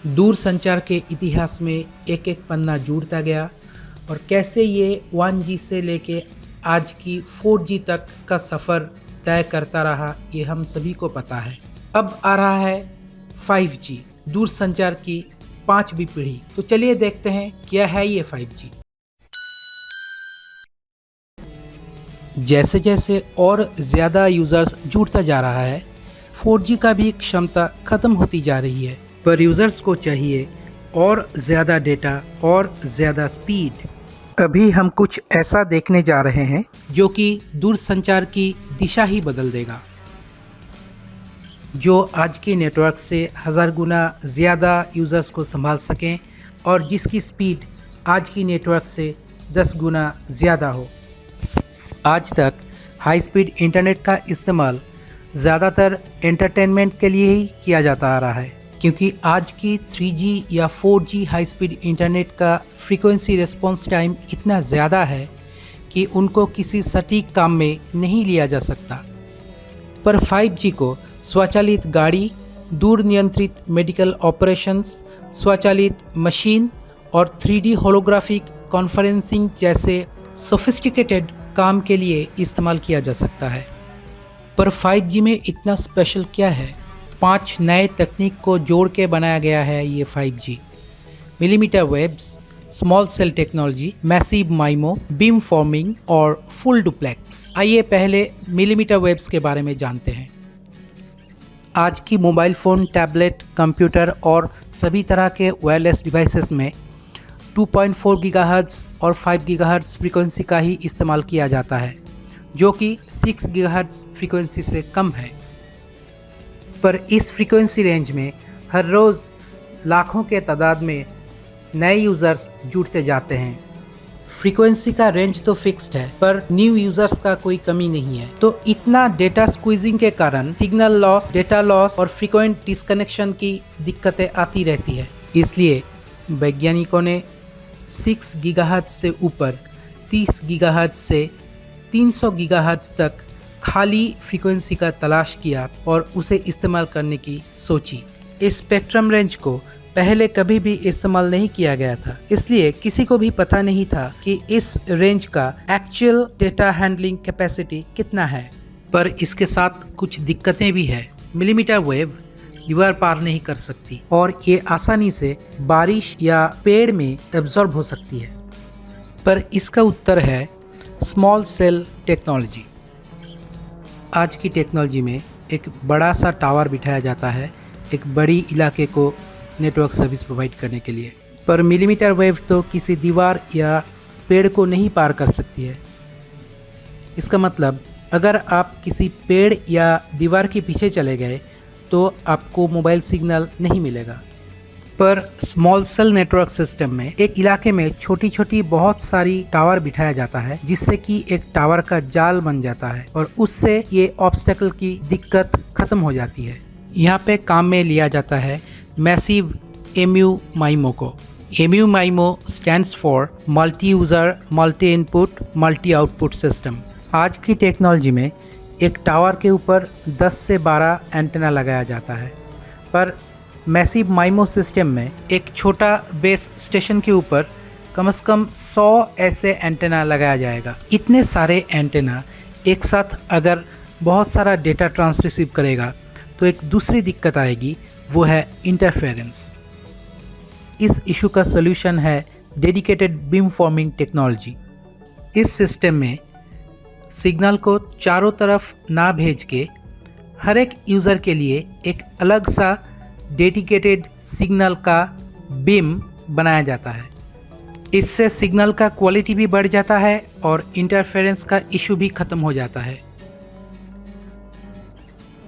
दूर संचार के इतिहास में एक एक पन्ना जुड़ता गया और कैसे ये 1G से लेके आज की 4G तक का सफ़र तय करता रहा, ये हम सभी को पता है। अब आ रहा है 5G, दूर संचार की 5वीं पीढ़ी। तो चलिए देखते हैं क्या है ये 5G। जैसे जैसे और ज़्यादा यूज़र्स जुड़ता जा रहा है, 4G का भी क्षमता ख़त्म होती जा रही है, पर यूज़र्स को चाहिए और ज़्यादा डेटा और ज़्यादा स्पीड। अभी हम कुछ ऐसा देखने जा रहे हैं जो कि दूर संचार की दिशा ही बदल देगा, जो आज के नेटवर्क से 1000 गुना ज़्यादा यूज़र्स को संभाल सकें और जिसकी स्पीड आज की नेटवर्क से 10 गुना ज़्यादा हो। आज तक हाई स्पीड इंटरनेट का इस्तेमाल ज़्यादातर एंटरटेनमेंट के लिए ही किया जाता आ रहा है, क्योंकि आज की 3G या 4G हाई स्पीड इंटरनेट का फ्रीक्वेंसी रिस्पॉन्स टाइम इतना ज़्यादा है कि उनको किसी सटीक काम में नहीं लिया जा सकता। पर 5G को स्वचालित गाड़ी, दूर नियंत्रित मेडिकल ऑपरेशंस, स्वचालित मशीन और 3D होलोग्राफिक कॉन्फ्रेंसिंग जैसे सोफिस्टिकेटेड काम के लिए इस्तेमाल किया जा सकता है। पर 5G में इतना स्पेशल क्या है? 5 नए तकनीक को जोड़ के बनाया गया है ये 5G। Millimetre waves, small cell technology, massive MIMO, beam forming और फुल डुप्लेक्स। आइए पहले मिलीमीटर वेव्स के बारे में जानते हैं। आज की मोबाइल फ़ोन, टैबलेट, कंप्यूटर और सभी तरह के वायरलेस डिवाइसेस में 2.4 गीगाहर्ट्ज़ और 5 गीगाहर्ट्ज़ फ्रीक्वेंसी का ही इस्तेमाल किया जाता है, जो कि 6 गीगाहर्ट्ज़ फ्रीक्वेंसी से कम है। पर इस फ्रीक्वेंसी रेंज में हर रोज़ लाखों के तादाद में नए यूज़र्स जुड़ते जाते हैं। फ्रीक्वेंसी का रेंज तो फिक्स्ड है, पर न्यू यूज़र्स का कोई कमी नहीं है। तो इतना डेटा स्क्वीजिंग के कारण सिग्नल लॉस, डेटा लॉस और फ्रीक्वेंट डिस्कनेक्शन की दिक्कतें आती रहती है। इसलिए वैज्ञानिकों ने 6 गीगाहर्ट्ज़ से ऊपर 30 गीगाहर्ट्ज़ से 300 गीगाहर्ट्ज़ तक खाली फ्रीक्वेंसी का तलाश किया और उसे इस्तेमाल करने की सोची। इस स्पेक्ट्रम रेंज को पहले कभी भी इस्तेमाल नहीं किया गया था, इसलिए किसी को भी पता नहीं था कि इस रेंज का एक्चुअल डेटा हैंडलिंग कैपेसिटी कितना है। पर इसके साथ कुछ दिक्कतें भी है। मिलीमीटर वेव दीवार पार नहीं कर सकती और ये आसानी से बारिश या पेड़ में एब्जॉर्ब हो सकती है। पर इसका उत्तर है स्मॉल सेल टेक्नोलॉजी। आज की टेक्नोलॉजी में एक बड़ा सा टावर बिठाया जाता है एक बड़ी इलाके को नेटवर्क सर्विस प्रोवाइड करने के लिए, पर मिलीमीटर वेव तो किसी दीवार या पेड़ को नहीं पार कर सकती है। इसका मतलब अगर आप किसी पेड़ या दीवार के पीछे चले गए तो आपको मोबाइल सिग्नल नहीं मिलेगा। पर स्मॉल सेल नेटवर्क सिस्टम में एक इलाके में छोटी छोटी बहुत सारी टावर बिठाया जाता है, जिससे कि एक टावर का जाल बन जाता है और उससे ये ऑब्स्टेकल की दिक्कत खत्म हो जाती है। यहाँ पे काम में लिया जाता है मैसिव MU-MIMO को। MU-MIMO stands for multi user, multi input, multi output system. आज की टेक्नोलॉजी में एक टावर के ऊपर 10 से 12 एंटेना लगाया जाता है, पर मैसिव माइमो सिस्टम में एक छोटा बेस स्टेशन के ऊपर कम से कम 100 ऐसे एंटेना लगाया जाएगा। इतने सारे एंटेना एक साथ अगर बहुत सारा डेटा रिसीव करेगा तो एक दूसरी दिक्कत आएगी, वो है इंटरफेरेंस। इस इशू का सलूशन है डेडिकेटेड बीम फॉर्मिंग टेक्नोलॉजी। इस सिस्टम में सिग्नल को चारों तरफ ना भेज के हर एक यूज़र के लिए एक अलग सा डेडिकेटेड सिग्नल का बीम बनाया जाता है। इससे सिग्नल का क्वालिटी भी बढ़ जाता है और इंटरफेरेंस का इशू भी ख़त्म हो जाता है।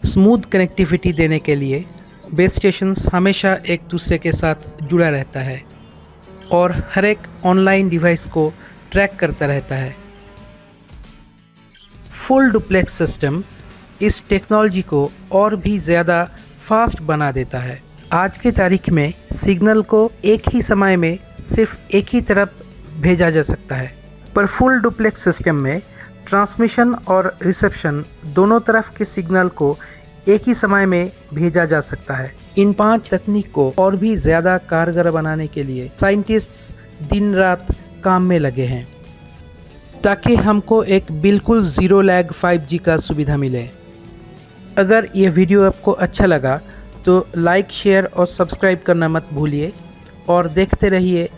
स्मूथ कनेक्टिविटी देने के लिए बेस स्टेशंस हमेशा एक दूसरे के साथ जुड़ा रहता है और हर एक ऑनलाइन डिवाइस को ट्रैक करता रहता है। फुल डुप्लेक्स सिस्टम इस टेक्नोलॉजी को और भी ज़्यादा फास्ट बना देता है। आज की तारीख में सिग्नल को एक ही समय में सिर्फ एक ही तरफ भेजा जा सकता है, पर फुल डुप्लेक्स सिस्टम में ट्रांसमिशन और रिसेप्शन दोनों तरफ के सिग्नल को एक ही समय में भेजा जा सकता है। इन 5 तकनीक को और भी ज़्यादा कारगर बनाने के लिए साइंटिस्ट्स दिन रात काम में लगे हैं ताकि हमको एक बिल्कुल ज़ीरो लैग 5G का सुविधा मिले। अगर यह वीडियो आपको अच्छा लगा तो लाइक, शेयर और सब्सक्राइब करना मत भूलिए और देखते रहिए